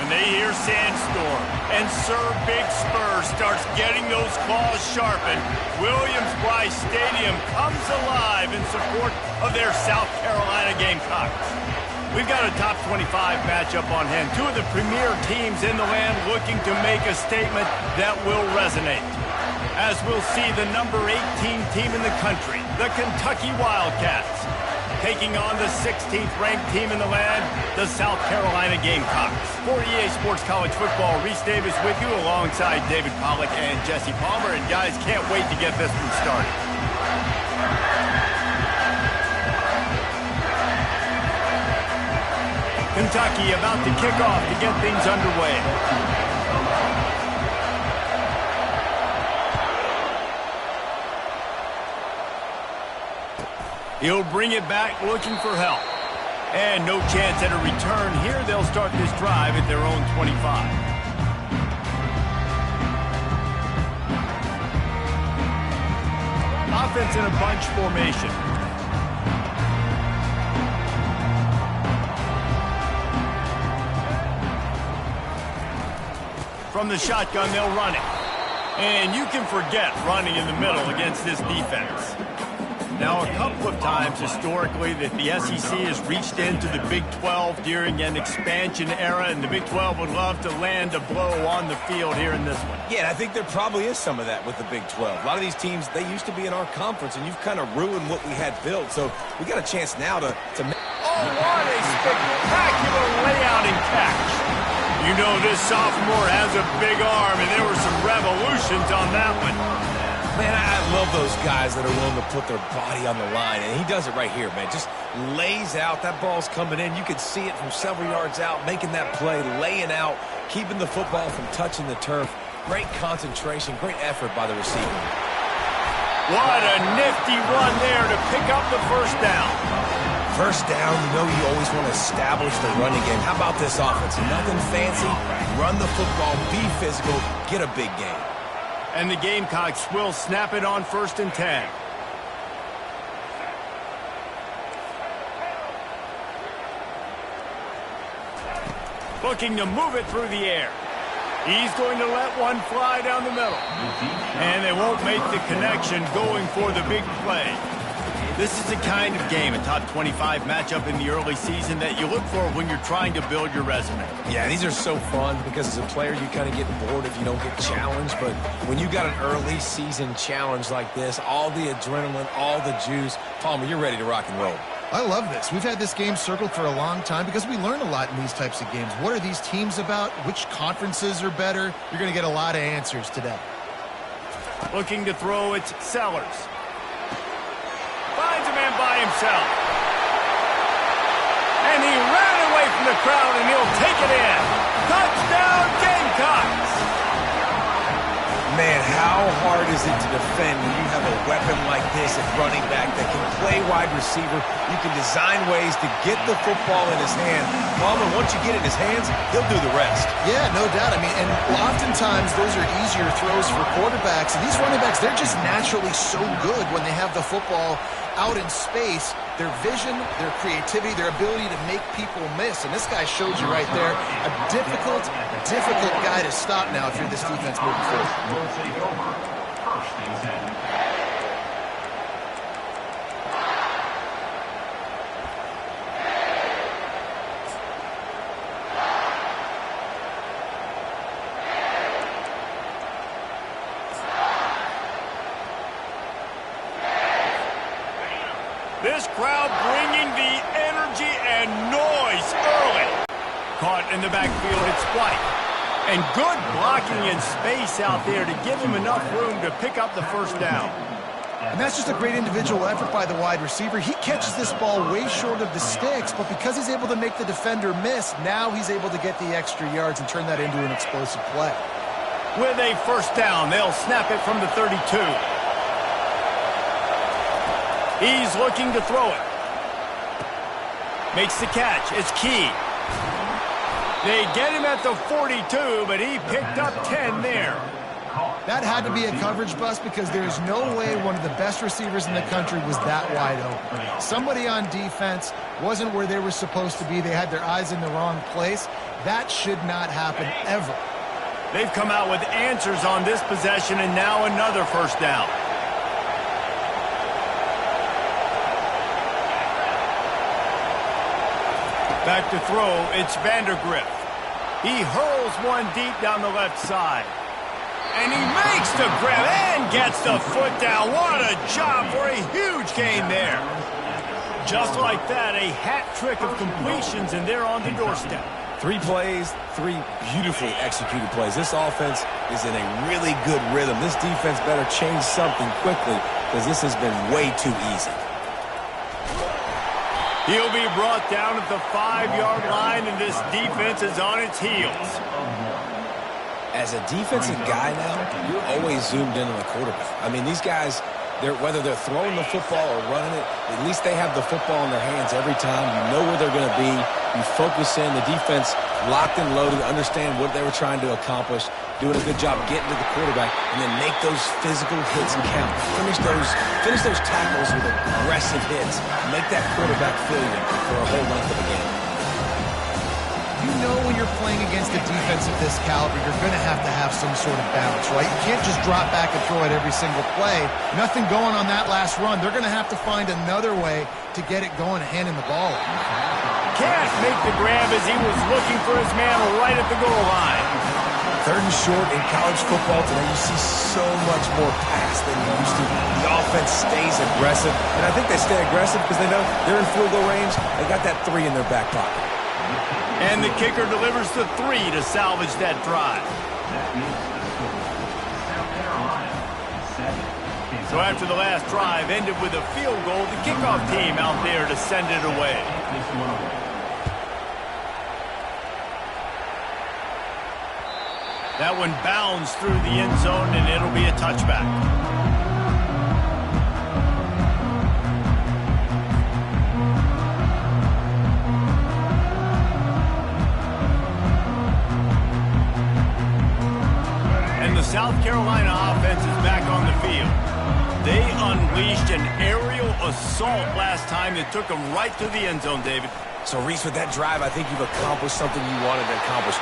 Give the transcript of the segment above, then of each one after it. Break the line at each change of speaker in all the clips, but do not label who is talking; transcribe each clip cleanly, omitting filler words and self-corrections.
they hear Sandstorm, and Sir Big Spur starts getting those claws sharpened, Williams-Brice Stadium comes alive in support of their South Carolina Gamecocks. We've got a top 25 matchup on hand. Two of the premier teams in the land looking to make a statement that will resonate. As we'll see the number 18 team in the country, the Kentucky Wildcats, taking on the 16th ranked team in the land, the South Carolina Gamecocks. For EA Sports College Football, Reese Davis with you alongside David Pollack and Jesse Palmer. And guys, can't wait to get this one started. Kentucky about to kick off to get things underway. He'll bring it back looking for help. And no chance at a return here. They'll start this drive at their own 25. Offense in a bunch formation. From the shotgun, they'll run it. And you can forget running in the middle against this defense. Now, a couple of times historically that the SEC has reached into the Big 12 during an expansion era, and the Big 12 would love to land a blow on the field here in this one.
Yeah, I think there probably is some of that with the Big 12. A lot of these teams, they used to be in our conference, and you've kind of ruined what we had built. So we got a chance now to
Oh, what a spectacular layout and catch. You know this sophomore has a big arm, and there were some revolutions on that one.
Man, I love those guys that are willing to put their body on the line, and he does it right here, man. Just lays out. That ball's coming in. You can see it from several yards out, making that play, laying out, keeping the football from touching the turf. Great concentration, great effort by the receiver.
What a nifty run there to pick up the first down.
First down, you know you always want to establish the running game. How about this offense? Nothing fancy. Run the football, be physical, get a big game.
And the Gamecocks will snap it on 1st and 10. Looking to move it through the air. He's going to let one fly down the middle. And they won't make the connection going for the big play. This is the kind of game, a top 25 matchup in the early season, that you look for when you're trying to build your resume.
Yeah, these are so fun because as a player, you kind of get bored if you don't get challenged. But when you got an early season challenge like this, all the adrenaline, all the juice, Palmer, you're ready to rock and roll.
I love this. We've had this game circled for a long time because we learn a lot in these types of games. What are these teams about? Which conferences are better? You're going to get a lot of answers today.
Looking to throw, it's Sellers. Finds a man by himself. And he ran away from the crowd, and he'll take it in. Touchdown, Gamecocks!
Man, how hard is it to defend when you have a weapon like this at running back that can play wide receiver? You can design ways to get the football in his hand. Palmer, once you get it in his hands, he'll do the rest.
Yeah, no doubt. I mean, and oftentimes those are easier throws for quarterbacks. And these running backs, they're just naturally so good when they have the football out in space. Their vision, their creativity, their ability to make people miss. And this guy showed you right there, a difficult guy to stop now if you're this defense moving forward.
This crowd bringing the energy and noise early. Caught in the backfield, it's White. And good blocking in space out there to give him enough room to pick up the first down.
And that's just a great individual effort by the wide receiver. He catches this ball way short of the sticks, but because he's able to make the defender miss, now he's able to get the extra yards and turn that into an explosive play.
With a first down, they'll snap it from the 32. He's looking to throw it. Makes the catch. It's Key. They get him at the 42, but he picked up 10 there.
That had to be a coverage bust because there is no way one of the best receivers in the country was that wide open. Somebody on defense wasn't where they were supposed to be. They had their eyes in the wrong place. That should not happen ever.
They've come out with answers on this possession, and now another first down. Back to throw, it's Vandergrift. He hurls one deep down the left side. And he makes the grab and gets the foot down. What a job for a huge gain there. Just like that, a hat trick of completions, and they're on the doorstep.
3 plays, 3 beautifully executed plays. This offense is in a really good rhythm. This defense better change something quickly because this has been way too easy.
He'll be brought down at the 5-yard line, and this defense is on its heels.
As a defensive guy now, you're always zoomed in on the quarterback. I mean, these guys, whether they're throwing the football or running it, at least they have the football in their hands every time. You know where they're going to be. You focus in. The defense locked and loaded, understand what they were trying to accomplish, doing a good job getting to the quarterback, and then make those physical hits count. Finish those tackles with aggressive hits. Make that quarterback feel you for a whole length of the game.
You know when you're playing against a defense of this caliber, you're going to have some sort of balance, right? You can't just drop back and throw it every single play. Nothing going on that last run. They're going to have to find another way to get it going, handing the ball.
Can't make the grab as he was looking for his man right at the goal line.
3rd and short in college football today, you see so much more pass than you used to. The offense stays aggressive, and I think they stay aggressive because they know they're in field goal range. They got that 3 in their back pocket.
And the kicker delivers the 3 to salvage that drive. So after the last drive ended with a field goal, the kickoff team out there to send it away. That one bounds through the end zone, and it'll be a touchback. South Carolina offense is back on the field. They unleashed an aerial assault last time that took them right to the end zone, David.
So, Reese, with that drive, I think you've accomplished something you wanted to accomplish.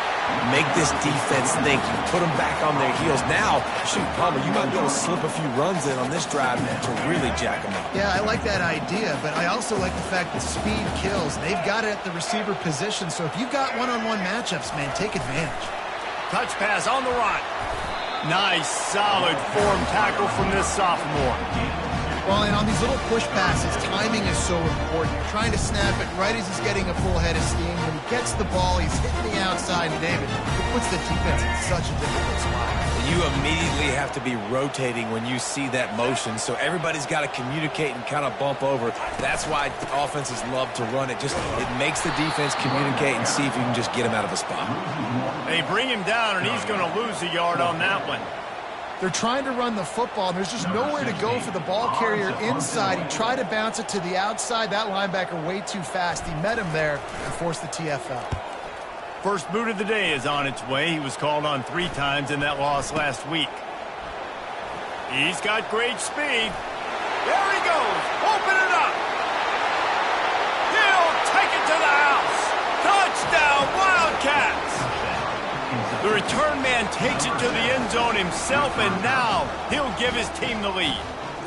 Make this defense think. You put them back on their heels. Now, shoot, Palmer, you might be able to slip a few runs in on this drive to really jack them up.
Yeah, I like that idea, but I also like the fact that speed kills. They've got it at the receiver position, so if you've got one-on-one matchups, man, take advantage.
Touch pass on the run. Nice, solid form tackle from this sophomore.
Well, and on these little push passes, timing is so important. You're trying to snap it right as he's getting a full head of steam. When he gets the ball, he's hitting the outside, and David, it puts the defense in such a difficult spot.
You immediately have to be rotating when you see that motion, so everybody's got to communicate and kind of bump over. That's why offenses love to run it. It makes the defense communicate and see if you can just get him out of a spot.
They bring him down, and he's going to lose a yard on that one.
They're trying to run the football, and there's just nowhere to go for the ball carrier inside. He tried to bounce it to the outside. That linebacker way too fast. He met him there and forced the TFL.
First boot of the day is on its way. He was called on 3 times in that loss last week. He's got great speed. There he goes. Open it up. He'll take it to the house. Touchdown, Wildcats. The return man takes it to the end zone himself, and now he'll give his team the lead.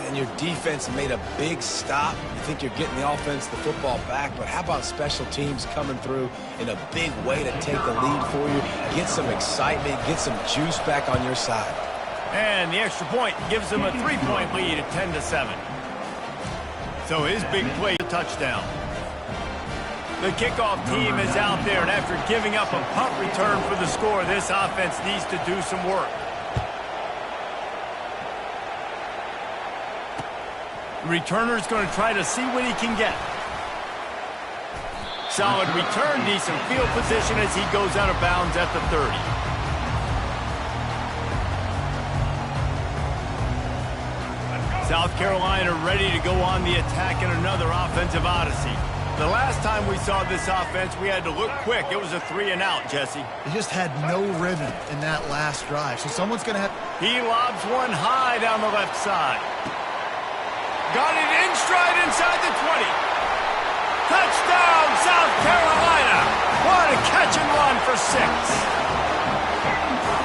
And your defense made a big stop. You think you're getting the offense, the football back, but how about special teams coming through in a big way to take the lead for you, get some excitement, get some juice back on your side.
And the extra point gives them a 3-point lead at 10-7. So his big play, a touchdown. The kickoff team is out there, and after giving up a punt return for the score, this offense needs to do some work. The returner's going to try to see what he can get. Solid return, decent field position as he goes out of bounds at the 30. South Carolina ready to go on the attack in another offensive odyssey. The last time we saw this offense, we had to look quick. It was a 3-and-out, Jesse.
They just had no rhythm in that last drive, so someone's going to have...
He lobs one high down the left side. Got it in stride inside the 20. Touchdown, South Carolina. What a catch and run for 6.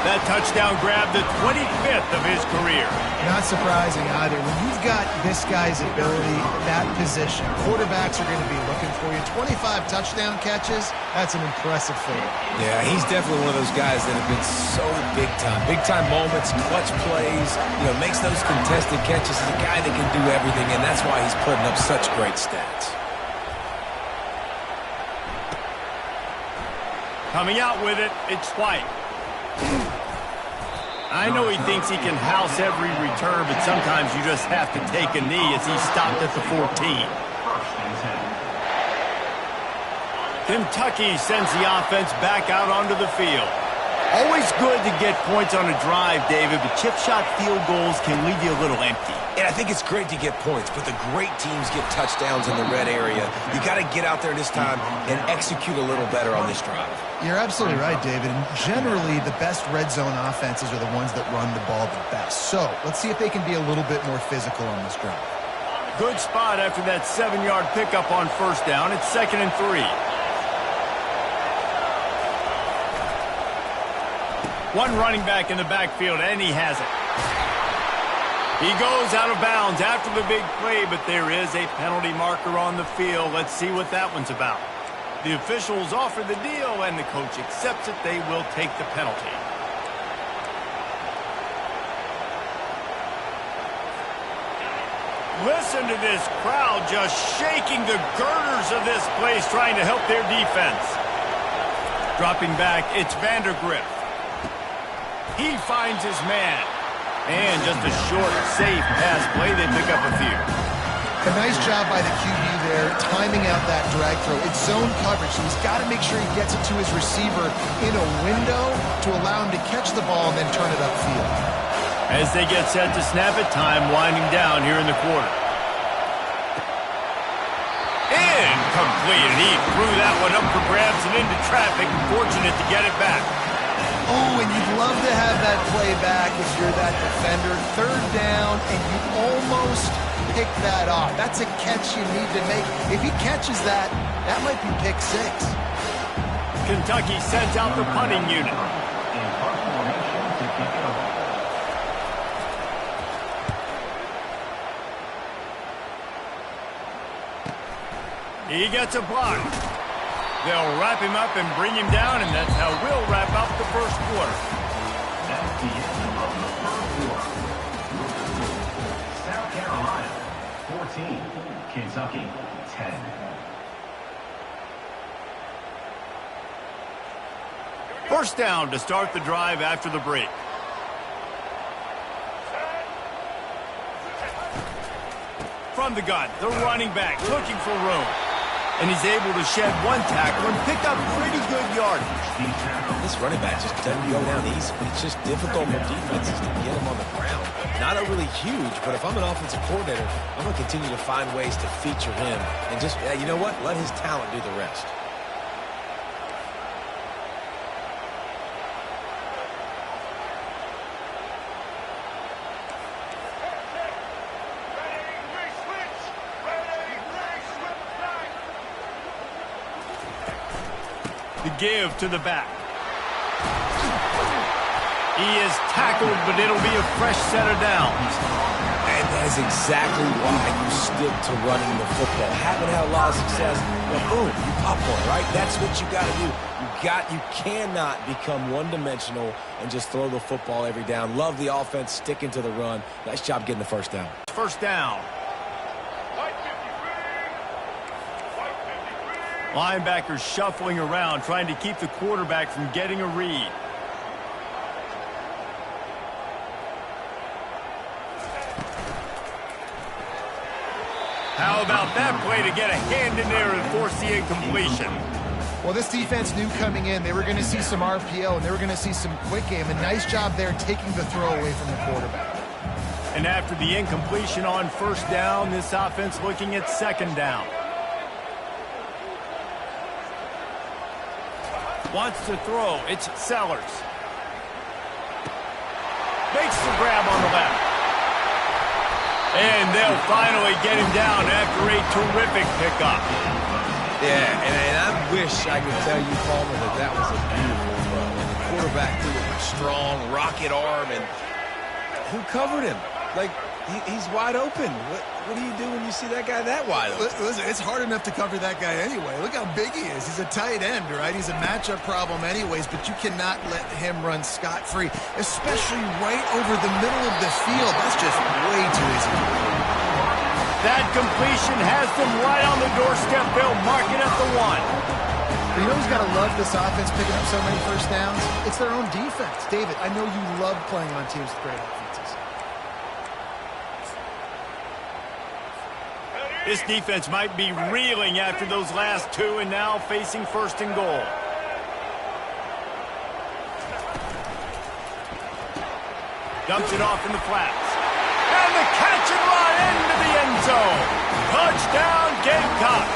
That touchdown grabbed the 25th of his career.
Not surprising either. When you've got this guy's ability, that position, quarterbacks are going to be looking for you. 25 touchdown catches, that's an impressive feat.
Yeah, he's definitely one of those guys that have been so big time. Big time moments, clutch plays, makes those contested catches. He's a guy that can do everything, and that's why he's putting up such great stats.
Coming out with it, it's White. I know he thinks he can house every return, but sometimes you just have to take a knee as he stopped at the 14. Kentucky sends the offense back out onto the field. Always good to get points on a drive, David, but chip shot field goals can leave you a little empty.
And I think it's great to get points, but the great teams get touchdowns in the red area. You got to get out there this time and execute a little better on this drive.
You're absolutely right, David. And generally, the best red zone offenses are the ones that run the ball the best. So let's see if they can be a little bit more physical on this drive.
Good spot after that 7-yard pickup on first down. It's 2nd and 3. One running back in the backfield, and he has it. He goes out of bounds after the big play, but there is a penalty marker on the field. Let's see what that one's about. The officials offer the deal, and the coach accepts it. They will take the penalty. Listen to this crowd just shaking the girders of this place, trying to help their defense. Dropping back, it's Vandergrift. He finds his man. And just a short, safe pass play. They pick up a few.
A nice job by the QB there, timing out that drag throw. It's zone coverage, so he's got to make sure he gets it to his receiver in a window to allow him to catch the ball and then turn it upfield.
As they get set to snap it, time winding down here in the quarter. Incomplete, and he threw that one up for grabs and into traffic. Fortunate to get it back.
Oh, and you'd love to have that play back if you're that defender. 3rd down, and you almost pick that off. That's a catch you need to make. If he catches that, that might be pick 6.
Kentucky sends out the punting unit. He gets a block. They'll wrap him up and bring him down, and that's how we'll wrap up the first quarter.
That's the end of the first quarter. South Carolina, 14. Kentucky, 10.
First down to start the drive after the break. From the gun, the running back looking for room. And he's able to shed one tackle and pick up pretty good yardage.
This running back just doesn't go down easy. It's just difficult for defenses to get him on the ground. Not overly huge, but if I'm an offensive coordinator, I'm going to continue to find ways to feature him. And just, you know what? Let his talent do the rest.
The give to the back. He is tackled, but it'll be a fresh set of downs.
And that is exactly why you stick to running the football. Haven't had a lot of success, but boom, you pop one, right? That's what you got to do. You cannot become one-dimensional and just throw the football every down. Love the offense, sticking to the run. Nice job getting the first down.
First down. Linebackers shuffling around, trying to keep the quarterback from getting a read. How about that play to get a hand in there and force the incompletion?
Well, this defense knew coming in they were going to see some RPO and they were going to see some quick game. A nice job there taking the throw away from the quarterback.
And after the incompletion on first down, this offense looking at second down. Wants to throw. It's Sellers. Makes the grab on the left. And they'll finally get him down after a terrific pickup.
Yeah, and I wish I could tell you, Palmer, that was a beautiful throw. And the quarterback threw it with a strong rocket arm, and who covered him? Like, he's wide open. What do you do when you see that guy that wide open?
Listen, it's hard enough to cover that guy anyway. Look how big he is. He's a tight end, right? He's a matchup problem anyways, but you cannot let him run scot-free, especially right over the middle of the field. That's just way too easy.
That completion has them right on the doorstep. They'll mark it at the 1.
You know who's got to love this offense picking up so many first downs? It's their own defense. David, I know you love playing on teams with great offenses.
This defense might be reeling after those last 2 and now facing 1st and goal. Dumps it off in the flats. And the catch and run into the end zone. Touchdown, Gamecocks.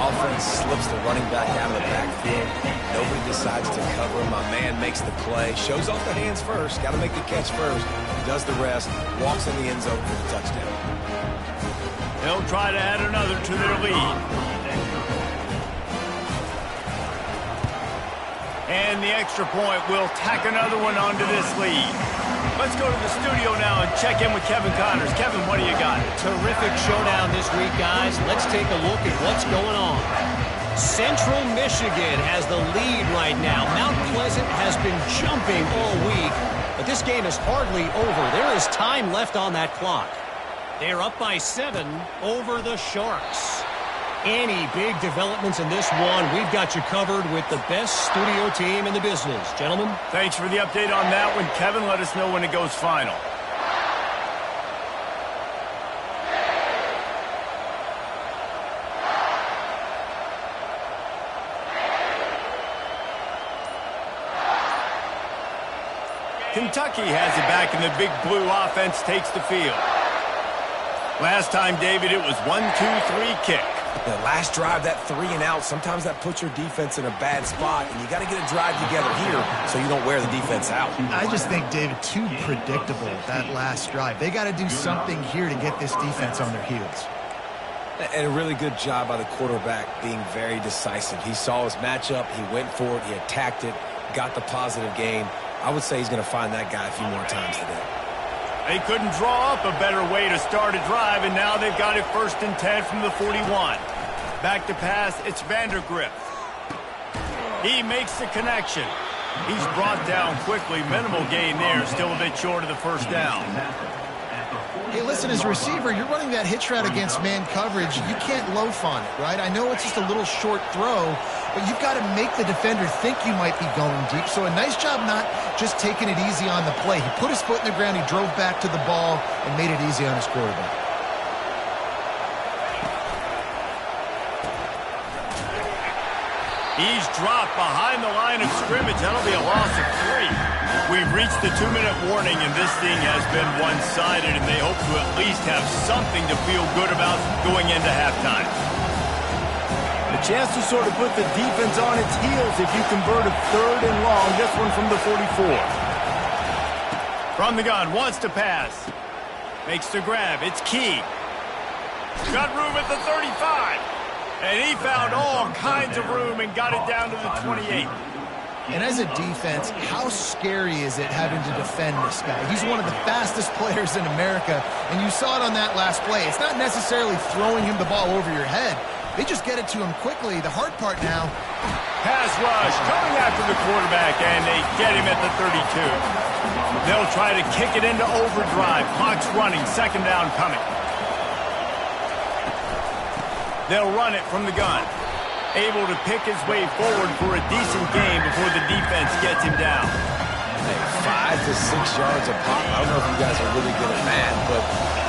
Offense slips the running back out of the backfield. Nobody decides to cover him. My man makes the play. Shows off the hands first. Got to make the catch first. Does the rest. Walks in the end zone for the touchdown.
They'll try to add another to their lead. And the extra point will tack another one onto this lead. Let's go to the studio now and check in with Kevin Connors. Kevin, what do you got?
Terrific showdown this week, guys. Let's take a look at what's going on. Central Michigan has the lead right now. Mount Pleasant has been jumping all week, but this game is hardly over. There is time left on that clock. They're up by 7 over the Sharks. Any big developments in this one, we've got you covered with the best studio team in the business. Gentlemen.
Thanks for the update on that one, Kevin. Let us know when it goes final. Kentucky has it back, and the big blue offense takes the field. Last time, David, it was 1-2-3 kick.
The last drive, that 3 and out, sometimes that puts your defense in a bad spot, and you got to get a drive together here so you don't wear the defense out.
I just think, David, too predictable, that last drive. They got to do something here to get this defense on their heels.
And a really good job by the quarterback being very decisive. He saw his matchup, he went for it, he attacked it, got the positive gain. I would say he's going to find that guy a few more times today.
They couldn't draw up a better way to start a drive, and now they've got it 1st and 10 from the 41. Back to pass, it's Vandergrift. He makes the connection. He's brought down quickly. Minimal gain there, still a bit short of the 1st down.
Hey, listen, as a receiver, you're running that hitch route against man coverage. You can't loaf on it, right? I know it's just a little short throw, but you've got to make the defender think you might be going deep. So a nice job not just taking it easy on the play. He put his foot in the ground, he drove back to the ball, and made it easy on his quarterback.
He's dropped behind the line of scrimmage. That'll be a loss of 3. We've reached the 2-minute warning, and this thing has been one-sided, and they hope to at least have something to feel good about going into halftime. A chance to sort of put the defense on its heels if you convert a 3rd and long. This one from the 44. From the gun, wants to pass. Makes the grab. It's Key. Got room at the 35. And he found all kinds of room and got it down to the 28.
And as a defense, how scary is it having to defend this guy? He's one of the fastest players in America, and you saw it on that last play. It's not necessarily throwing him the ball over your head. They just get it to him quickly. The hard part now.
Pass rush coming after the quarterback, and they get him at the 32. They'll try to kick it into overdrive. Clock's running, 2nd down coming. They'll run it from the gun. Able to pick his way forward for a decent game before the defense gets him down.
Hey, 5 to 6 yards a pop. I don't know if you guys are really good at math, but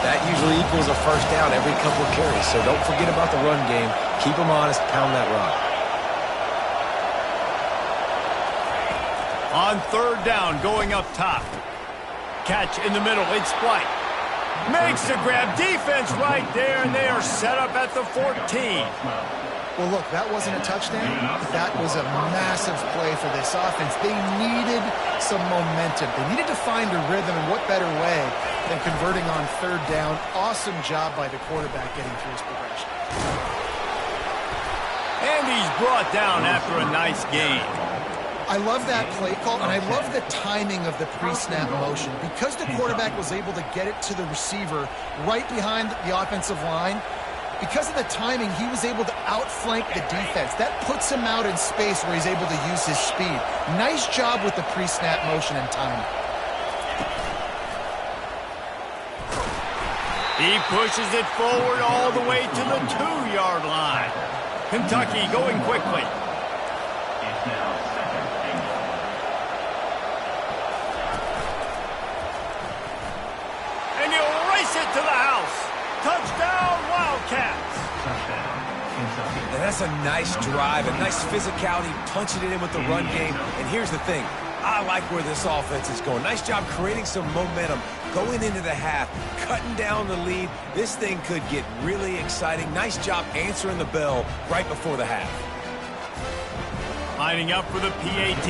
that usually equals a 1st down every couple of carries. So don't forget about the run game. Keep them honest. Pound that rock.
On 3rd down, going up top. Catch in the middle. It's White. Makes the grab. Defense right there, and they are set up at the 14.
Well, look, that wasn't a touchdown. That was a massive play for this offense. They needed some momentum. They needed to find a rhythm, and what better way than converting on third down. Awesome job by the quarterback getting through his progression.
And he's brought down after a nice gain.
I love that play call, and I love the timing of the pre-snap motion. Because the quarterback was able to get it to the receiver right behind the offensive line, because of the timing, he was able to outflank the defense. That puts him out in space where he's able to use his speed. Nice job with the pre-snap motion and timing.
He pushes it forward all the way to the 2-yard line. Kentucky going quickly.
It's now second and goal.
And he'll race it to the house. Touchdown, Wildcats.
Touchdown, Kentucky.
And that's a nice drive, a nice physicality, punching it in with the run game. And here's the thing. I like where this offense is going. Nice job creating some momentum, going into the half, cutting down the lead. This thing could get really exciting. Nice job answering the bell right before the half.
Lining up for the PAT.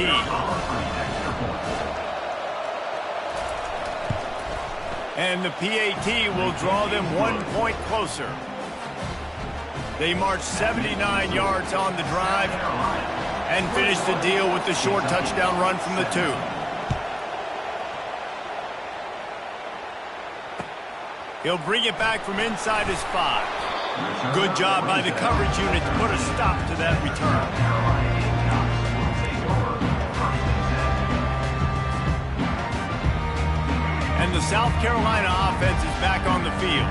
And the PAT will draw them 1 point closer. They march 79 yards on the drive and finish the deal with the short touchdown run from the 2. He'll bring it back from inside his 5. Good job by the coverage unit to put a stop to that return. And the South Carolina offense is back on the field.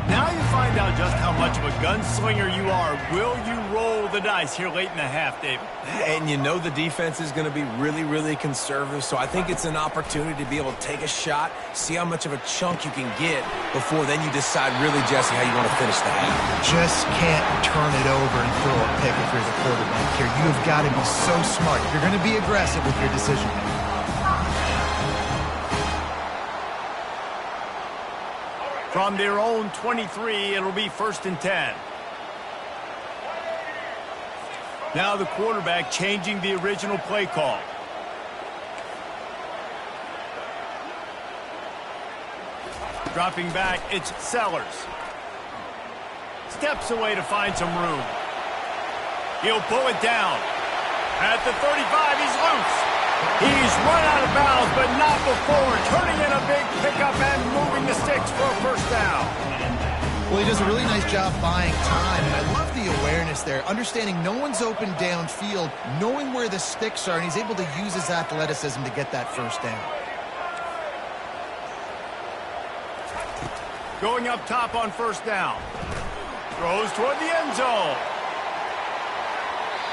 Now you find out just how much of a gunslinger you are. Will you roll the dice here late in the half, David?
And you know the defense is going to be really, really conservative, so I think it's an opportunity to be able to take a shot, see how much of a chunk you can get before then you decide really, Jesse, how you want to finish the half.
Just can't turn it over and throw a pick if you're the quarterback here. You have got to be so smart. You're going to be aggressive with your decision making.
From their own 23, it'll be 1st and 10. Now the quarterback changing the original play call. Dropping back, it's Sellers. Steps away to find some room. He'll pull it down. At the 35, he's loose. He's run out of bounds, but not before turning in a big pickup and moving the sticks for a first down.
Well, he does a really nice job buying time, and I love the awareness there, understanding no one's open downfield, knowing where the sticks are, and he's able to use his athleticism to get that first down.
Going up top on first down. Throws toward the end zone.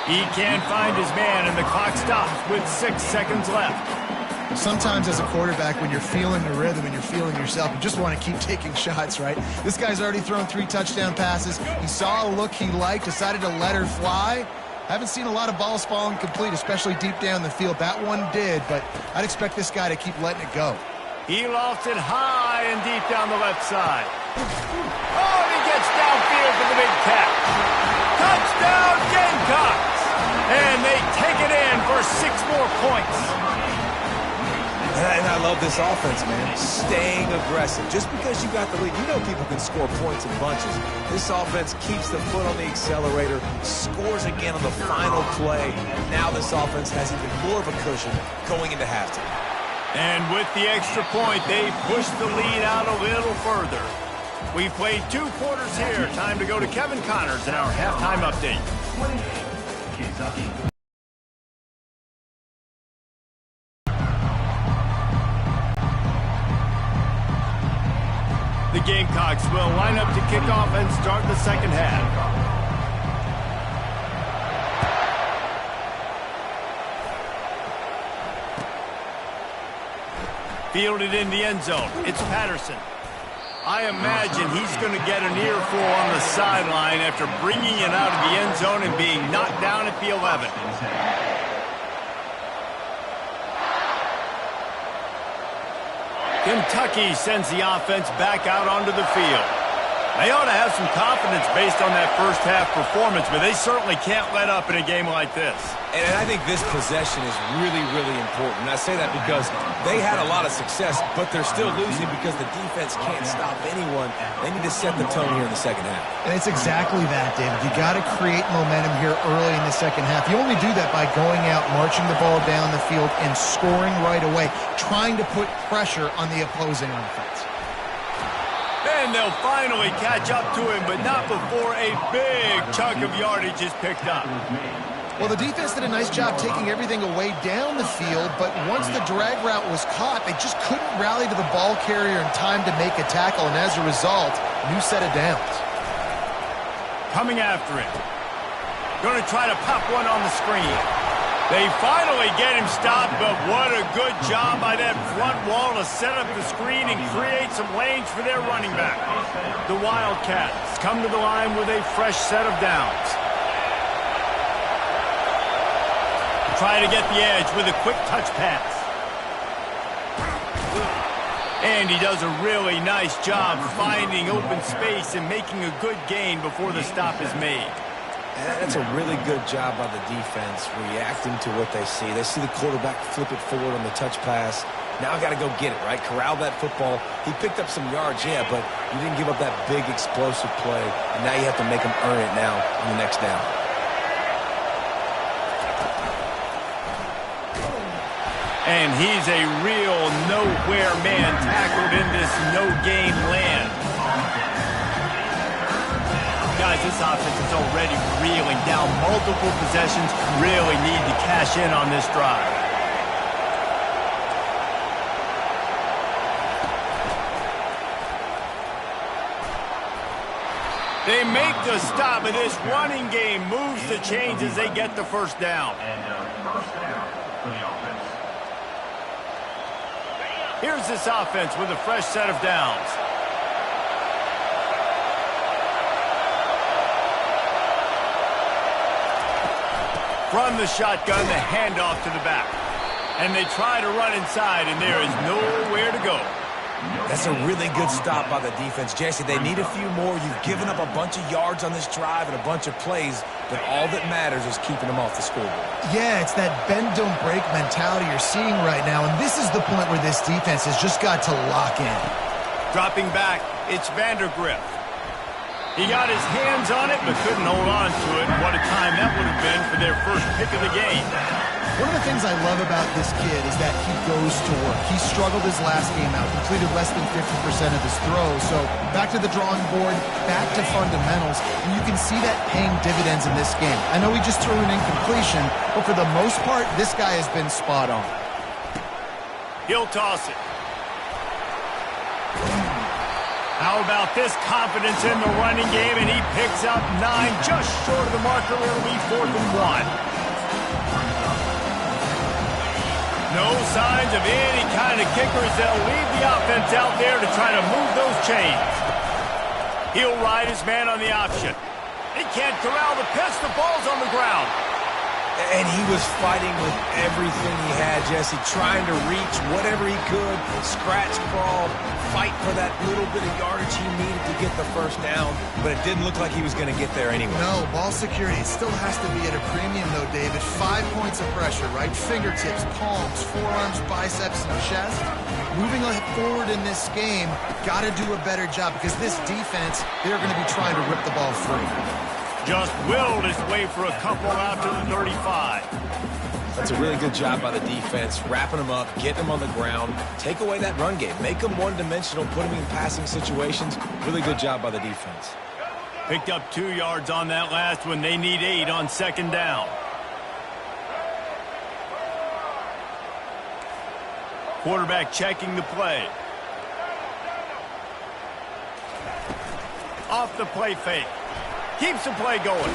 He can't find his man, and the clock stops with 6 seconds left.
Sometimes as a quarterback, when you're feeling the rhythm and you're feeling yourself, you just want to keep taking shots, right? This guy's already thrown 3 touchdown passes. He saw a look he liked, decided to let her fly. Haven't seen a lot of balls falling complete, especially deep down the field. That one did, but I'd expect this guy to keep letting it go.
He lofts it high and deep down the left side. Oh, and he gets downfield for the big catch. Touchdown, Gamecocks! And they take it in for 6 more points.
And I love this offense, man. Staying aggressive. Just because you got the lead, you know people can score points in bunches. This offense keeps the foot on the accelerator, scores again on the final play. Now this offense has even more of a cushion going into halftime.
And with the extra point, they push the lead out a little further. We played 2 quarters here. Time to go to Kevin Connors in our halftime update.
28, Kentucky.
The Gamecocks will line up to kick off and start the second half. Fielded in the end zone. It's Patterson. I imagine he's going to get an earful on the sideline after bringing it out of the end zone and being knocked down at the 11. Kentucky sends the offense back out onto the field. They ought to have some confidence based on that first half performance, but they certainly can't let up in a game like this.
And I think this possession is really, really important. And I say that because they had a lot of success, but they're still losing because the defense can't stop anyone. They need to set the tone here in the second half.
And it's exactly that, David. You got to create momentum here early in the second half. You only do that by going out, marching the ball down the field, and scoring right away, trying to put pressure on the opposing offense.
And they'll finally catch up to him, but not before a big chunk of yardage is picked up.
Well, the defense did a nice job taking everything away down the field, but once the drag route was caught, they just couldn't rally to the ball carrier in time to make a tackle, and as a result, new set of downs.
Coming after him. Going to try to pop one on the screen. They finally get him stopped, but what a good job by that front wall to set up the screen and create some lanes for their running back. The Wildcats come to the line with a fresh set of downs. Try to get the edge with a quick touch pass. And he does a really nice job finding open space and making a good gain before the stop is made.
That's a really good job by the defense, reacting to what they see. They see the quarterback flip it forward on the touch pass. Now I got to go get it, right? Corral that football. He picked up some yards, yeah, but you didn't give up that big explosive play. And now you have to make him earn it now on the next down.
And he's a real nowhere man tackled in this no-gain land. Guys, this offense is already reeling down multiple possessions. Really need to cash in on this drive. They make the stop, but this running game moves the chains as they get the first down.
First down for the offense.
Here's this offense with a fresh set of downs. From the shotgun, the handoff to the back. And they try to run inside, and there is nowhere to go.
That's a really good stop by the defense. Jesse, they need a few more. You've given up a bunch of yards on this drive and a bunch of plays, but all that matters is keeping them off the scoreboard.
Yeah, it's that bend, don't break mentality you're seeing right now, and this is the point where this defense has just got to lock in.
Dropping back, it's Vandergrift. He got his hands on it, but couldn't hold on to it. What a time that would have been for their first pick of the game.
One of the things I love about this kid is that he goes to work. He struggled his last game out, completed less than 50% of his throws. So back to the drawing board, back to fundamentals, and you can see that paying dividends in this game. I know he just threw an incompletion, but for the most part, this guy has been spot on.
He'll toss it. How about this confidence in the running game, and he picks up 9, just short of the marker. It'll be 4th and 1. No signs of any kind of kickers. They'll leave the offense out there to try to move those chains. He'll ride his man on the option. He can't corral the pitch. The ball's on the ground.
And he was fighting with everything he had, Jesse, trying to reach whatever he could, scratch, crawl, fight for that little bit of yardage he needed to get the first down, but it didn't look like he was going to get there anyway.
No, ball security still has to be at a premium, though, David. 5 points of pressure, right? Fingertips, palms, forearms, biceps, and chest. Moving forward in this game, got to do a better job because this defense, they're going to be trying to rip the ball free.
Just willed his way for a couple out to the 35.
That's a really good job by the defense, wrapping them up, getting them on the ground, take away that run game, make them one-dimensional, put them in passing situations. Really good job by the defense.
Picked up 2 yards on that last one. They need 8 on second down. Quarterback checking the play. Off the play fake. Keeps the play going.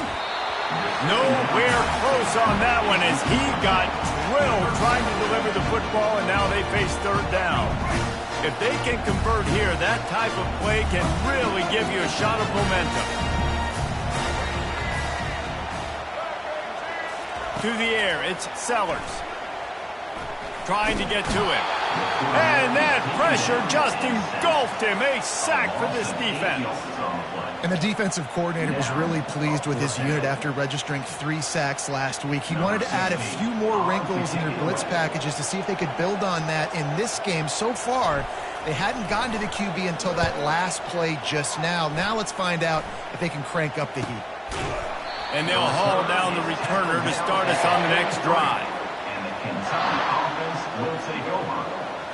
Nowhere close on that one as he got drilled trying to deliver the football, and now they face 3rd down. If they can convert here, that type of play can really give you a shot of momentum. To the air, it's Sellers. Trying to get to him. And that pressure just engulfed him. A sack for this defense.
And the defensive coordinator was really pleased with his unit after registering 3 sacks last week. He wanted to add a few more wrinkles in their blitz packages to see if they could build on that in this game. So far, they hadn't gotten to the QB until that last play just now. Now let's find out if they can crank up the heat.
And they'll haul down the returner to start us on the next drive.
And the Kentucky offense will take over.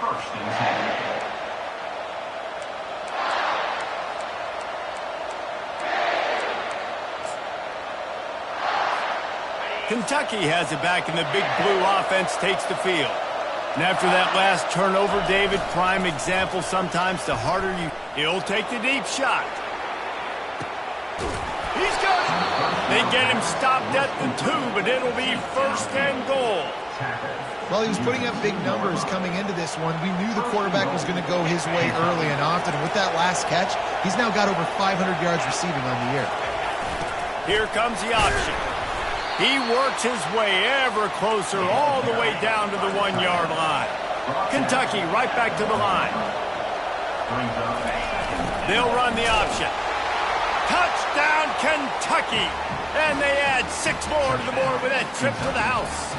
First and 10.
Kentucky has it back, and the big blue offense takes the field. And after that last turnover, David, prime example sometimes the harder he'll take the deep shot. He's got it. They get him stopped at the 2, but it'll be first and goal.
Well, he was putting up big numbers coming into this one. We knew the quarterback was going to go his way early and often. And with that last catch, he's now got over 500 yards receiving on the year.
Here comes the option. He works his way ever closer all the way down to the 1-yard line. Kentucky right back to the line. They'll run the option. Touchdown, Kentucky! And they add 6 more to the board with that trip to the house.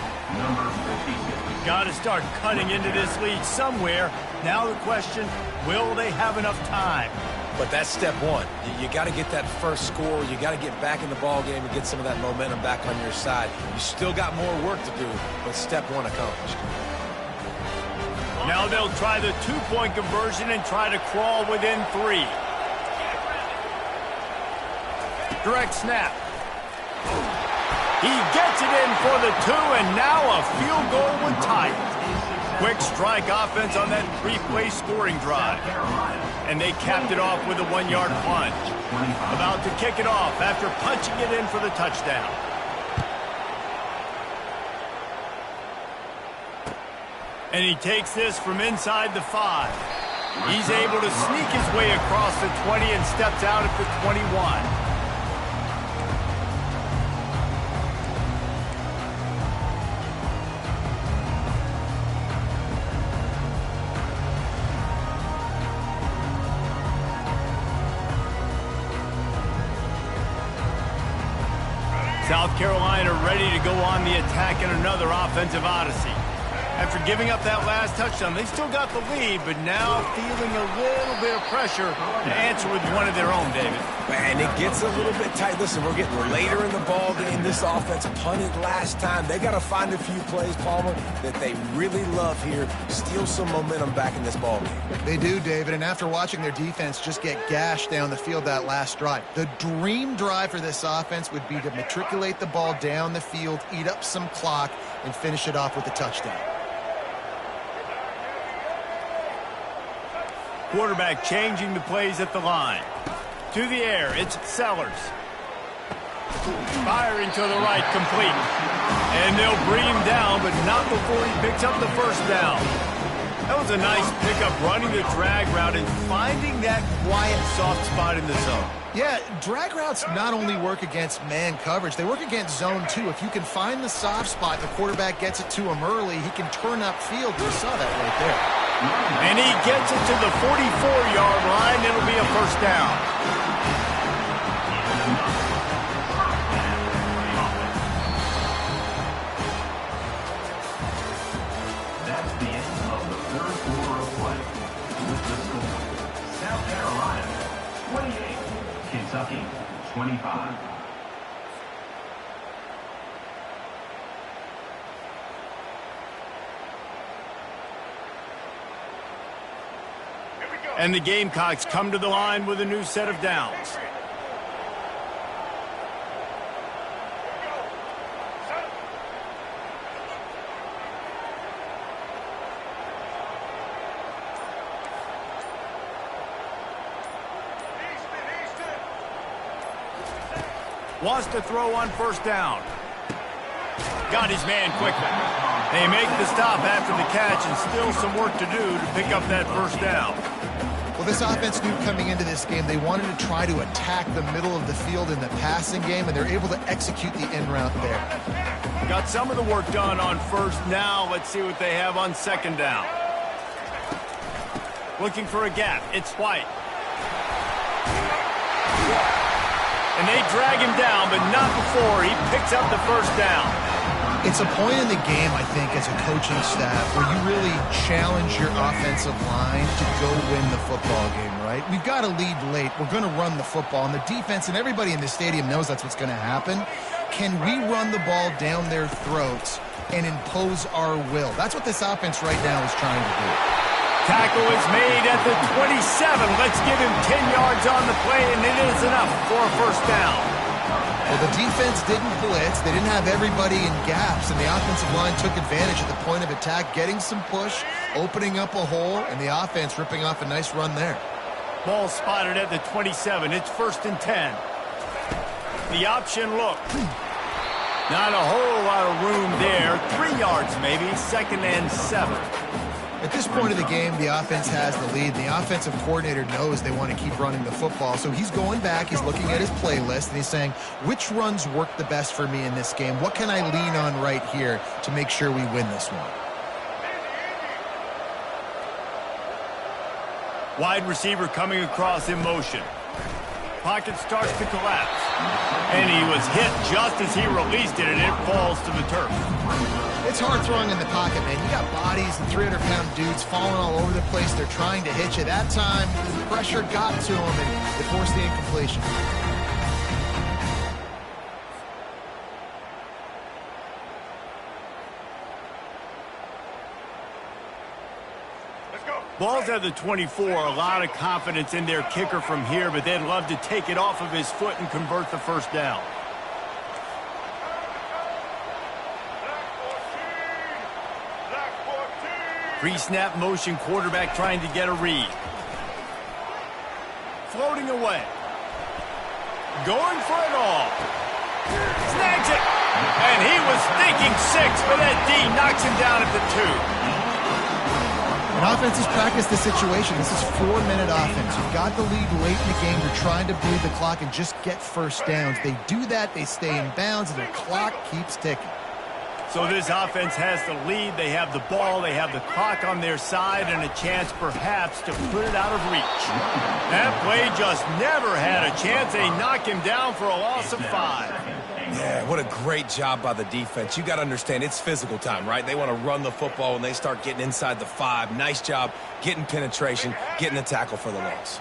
Got to start cutting into this lead somewhere. Now the question, will they have enough time?
But that's step one. You got to get that first score. You got to get back in the ball game and get some of that momentum back on your side. You still got more work to do, but step one accomplished.
Now they'll try the 2-point conversion and try to crawl within 3. Direct snap. He gets it in for the 2, and now a field goal would tie it. Quick strike offense on that 3-play scoring drive. And they capped it off with a 1-yard plunge. About to kick it off after punching it in for the touchdown. And he takes this from inside the 5. He's able to sneak his way across the 20 and steps out at the 21. South Carolina ready to go on the attack in another offensive odyssey. After giving up that last touchdown, they still got the lead, but now feeling a little bit of pressure to answer with one of their own, David.
Man, it gets a little bit tight. Listen, we're getting later in the ball game. This offense punted last time. They got to find a few plays, Palmer, that they really love here. Steal some momentum back in this ball game.
They do, David, and after watching their defense just get gashed down the field that last drive, the dream drive for this offense would be to matriculate the ball down the field, eat up some clock, and finish it off with a touchdown.
Quarterback changing the plays at the line. To the air, it's Sellers. Firing to the right, complete. And they'll bring him down, but not before he picks up the first down. That was a nice pickup, running the drag route and finding that quiet, soft spot in the zone.
Yeah, drag routes not only work against man coverage, they work against zone too. If you can find the soft spot, the quarterback gets it to him early, he can turn upfield. We saw that right there.
And he gets it to the 44-yard line. It'll be a first down.
That's the end of the third quarter of play. With the score, South Carolina 28, Kentucky 25.
And the Gamecocks come to the line with a new set of downs. Wants to throw on first down. Got his man quickly. They make the stop after the catch, and still some work to do to pick up that first down.
Well, this offense knew coming into this game they wanted to try to attack the middle of the field in the passing game, and they're able to execute the in route there.
Got some of the work done on first. Now let's see what they have on second down. Looking for a gap. It's White. And they drag him down, but not before he picks up the first down.
It's a point in the game, I think, as a coaching staff where you really challenge your offensive line to go win the football game, right? We've got to lead late. We're going to run the football. And the defense and everybody in the stadium knows that's what's going to happen. Can we run the ball down their throats and impose our will? That's what this offense right now is trying to do.
Tackle is made at the 27. Let's give him 10 yards on the play, and it is enough for a first down.
Well, the defense didn't blitz. They didn't have everybody in gaps, and the offensive line took advantage at the point of attack, getting some push, opening up a hole, and the offense ripping off a nice run there.
Ball spotted at the 27. It's 1st and 10. The option look. Not a whole lot of room there. 3 yards maybe. 2nd and 7.
At this point of the game, the offense has the lead. The offensive coordinator knows they want to keep running the football, so he's going back, he's looking at his playlist, and he's saying, which runs work the best for me in this game? What can I lean on right here to make sure we win this one?
Wide receiver coming across in motion. Pocket starts to collapse. And he was hit just as he released it, and it falls to the turf.
It's hard throwing in the pocket, man. You got bodies and 300-pound dudes falling all over the place. They're trying to hit you. That time, the pressure got to him, and it forced the incompletion.
Ball's at the 24. A lot of confidence in their kicker from here, but they'd love to take it off of his foot and convert the first down. Pre-snap motion, quarterback trying to get a read. Floating away. Going for it all. Snags it. And he was thinking 6, but that D knocks him down at the 2.
And offense has practiced the situation. This is 4-minute offense. You've got the lead late in the game. You're trying to bleed the clock and just get first downs. They do that, they stay in bounds, and the clock keeps ticking.
So this offense has the lead. They have the ball. They have the clock on their side and a chance perhaps to put it out of reach. That play just never had a chance. They knock him down for a loss of 5.
Yeah, what a great job by the defense. You got to understand, it's physical time, right? They want to run the football when they start getting inside the 5. Nice job getting penetration, getting the tackle for the loss.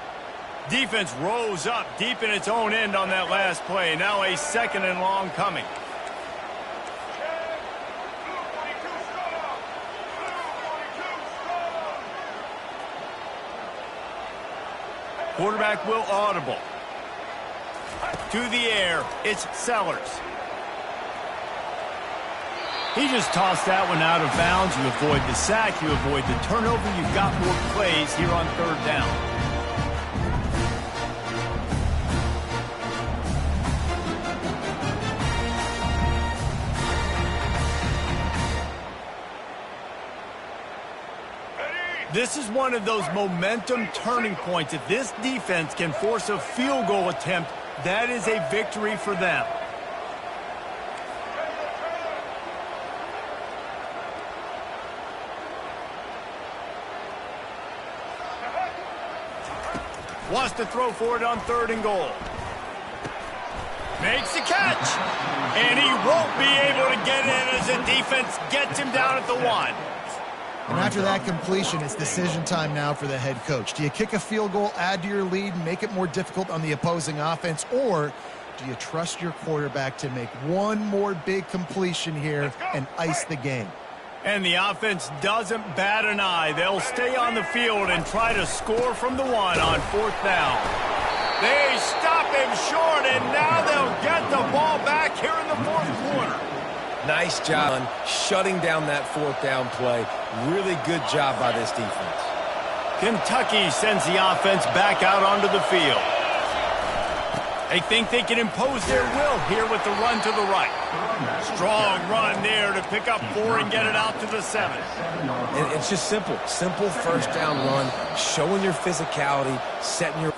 Defense rose up deep in its own end on that last play. Now a 2nd and long coming. Quarterback will audible. To the air, it's Sellers. He just tossed that one out of bounds. You avoid the sack, you avoid the turnover. You've got more plays here on 3rd down. This is one of those momentum turning points. If this defense can force a field goal attempt, that is a victory for them. Wants to throw for it on 3rd and goal. Makes the catch. And he won't be able to get in as the defense gets him down at the 1.
And after that completion, it's decision time now for the head coach. Do you kick a field goal, add to your lead, and make it more difficult on the opposing offense, or do you trust your quarterback to make one more big completion here and ice the game?
And the offense doesn't bat an eye. They'll stay on the field and try to score from the 1 on 4th down. They stop him short, and now they'll get the ball back here in the 4th quarter.
Nice job shutting down that 4th down play. Really good job by this defense.
Kentucky sends the offense back out onto the field. They think they can impose their will here with the run to the right. Strong run there to pick up 4 and get it out to the 7.
And it's just simple. Simple first down run, showing your physicality, setting your...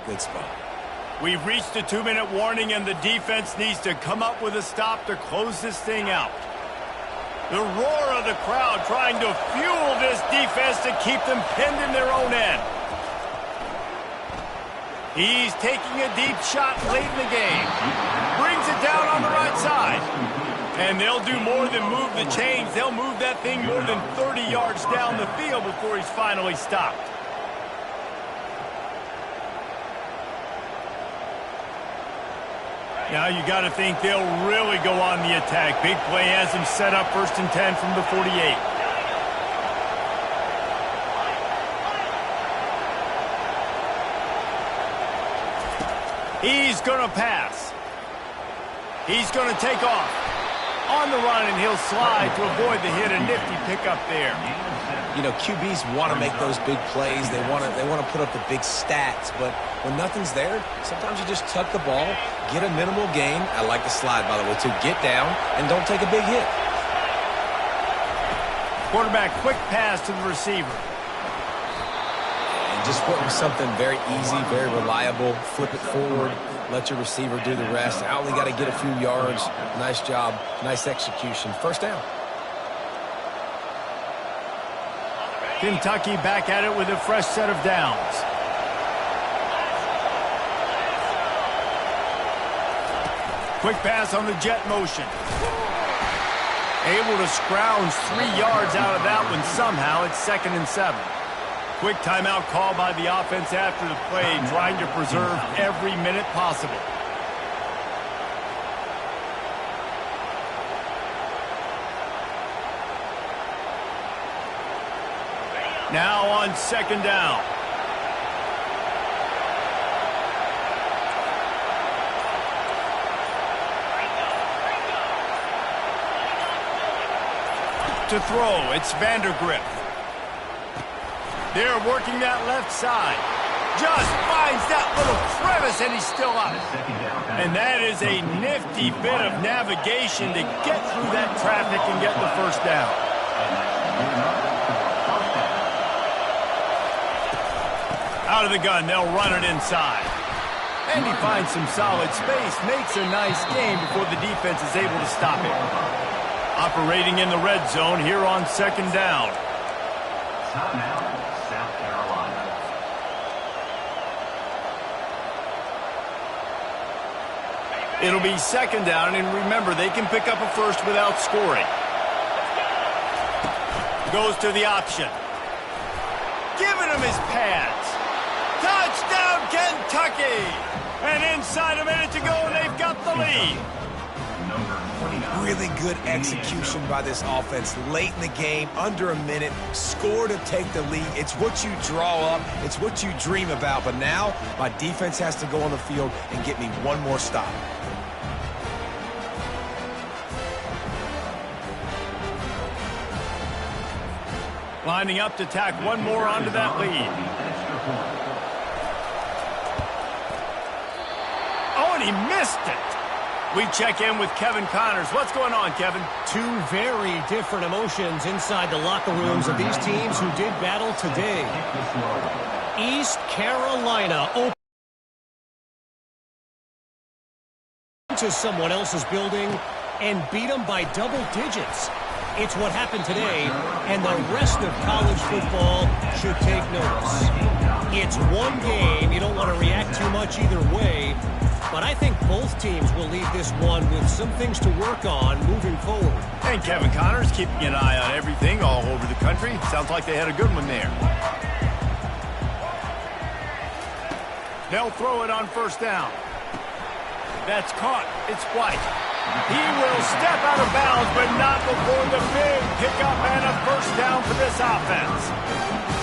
Good spot.
We've reached a 2-minute warning, and the defense needs to come up with a stop to close this thing out. The roar of the crowd trying to fuel this defense to keep them pinned in their own end. He's taking a deep shot late in the game. Brings it down on the right side. And they'll do more than move the chains. They'll move that thing more than 30 yards down the field before he's finally stopped. Now you got to think they'll really go on the attack. Big play has them set up 1st and 10 from the 48. He's going to pass. He's going to take off. On the run, and he'll slide to avoid the hit. A nifty pickup there.
You know, QBs want to make those big plays. They want to put up the big stats. But when nothing's there, sometimes you just tuck the ball, get a minimal gain. I like the slide, by the way, to get down and don't take a big hit.
Quarterback, quick pass to the receiver.
And just put something very easy, very reliable. Flip it forward. Let your receiver do the rest. I only got to get a few yards. Nice job. Nice execution. First down.
Kentucky back at it with a fresh set of downs. Quick pass on the jet motion. Able to scrounge 3 yards out of that one somehow. It's 2nd and 7. Quick timeout call by the offense after the play, trying to preserve every minute possible. Now on 2nd down. To throw, it's Vandergrift. They're working that left side. Just finds that little crevice, and he's still up. And that is a nifty bit of navigation to get through that traffic and get the first down. Out of the gun, they'll run it inside. And he finds some solid space, makes a nice game before the defense is able to stop it. Operating in the red zone here on 2nd down.
Timeout, South Carolina.
It'll be 2nd down, and remember, they can pick up a first without scoring. Goes to the option. Giving him his pads. Touchdown, Kentucky! And inside a minute to go, and they've got the lead.
Really good execution by this offense late in the game, under a minute, score to take the lead. It's what you draw up, it's what you dream about, but now my defense has to go on the field and get me one more stop.
Lining up to tack one more onto that lead. Oh, and he missed it. We check in with Kevin Connors. What's going on, Kevin?
Two very different emotions inside the locker rooms of these teams who did battle today. East Carolina open to someone else's building and beat them by double digits. It's what happened today, and the rest of college football should take notice. It's one game. You don't want to react too much either way. But I think both teams will leave this one with some things to work on moving forward.
And Kevin Connor's keeping an eye on everything all over the country. Sounds like they had a good one there. They'll throw it on first down. That's caught. It's White. He will step out of bounds, but not before the big pickup and a first down for this offense.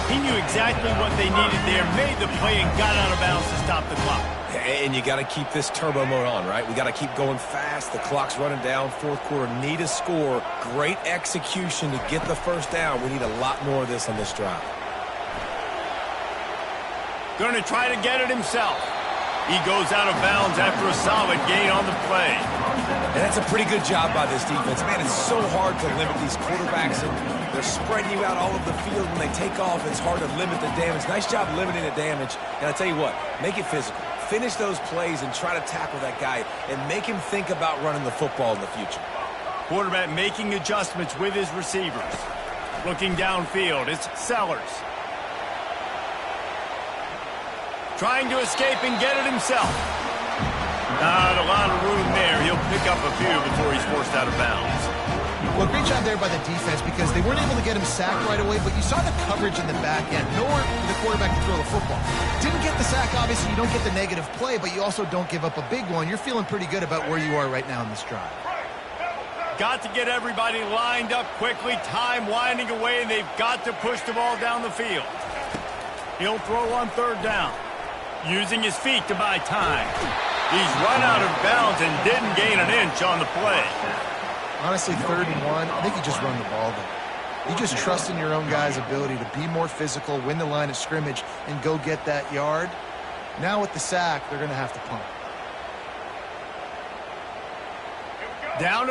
He knew exactly what they needed there, made the play, and got out of bounds to stop the clock.
And you got to keep this turbo mode on, right? We got to keep going fast. The clock's running down. Fourth quarter, need a score. Great execution to get the first down. We need a lot more of this on this drive.
Going to try to get it himself. He goes out of bounds after a solid gain on the play.
And that's a pretty good job by this defense. Man, it's so hard to limit these quarterbacks, and they're spreading you out all over the field. When they take off, it's hard to limit the damage. Nice job limiting the damage. And I tell you what, make it physical. Finish those plays and try to tackle that guy and make him think about running the football in the future.
Quarterback making adjustments with his receivers. Looking downfield, it's Sellers. Trying to escape and get it himself. Not a lot of room there. He'll pick up a few before he's forced out of bounds.
Well, great job there by the defense because they weren't able to get him sacked right away, but you saw the coverage in the back end. Nowhere for the quarterback to throw the football. Didn't get the sack, obviously. You don't get the negative play, but you also don't give up a big one. You're feeling pretty good about where you are right now in this drive.
Got to get everybody lined up quickly. Time winding away, and they've got to push the ball down the field. He'll throw on third down. Using his feet to buy time. He's run out of bounds and didn't gain an inch on the play.
Honestly, 3rd and 1, I think you just run the ball there. You just trust in your own guy's ability to be more physical, win the line of scrimmage, and go get that yard. Now with the sack, they're going to have to punt.
Down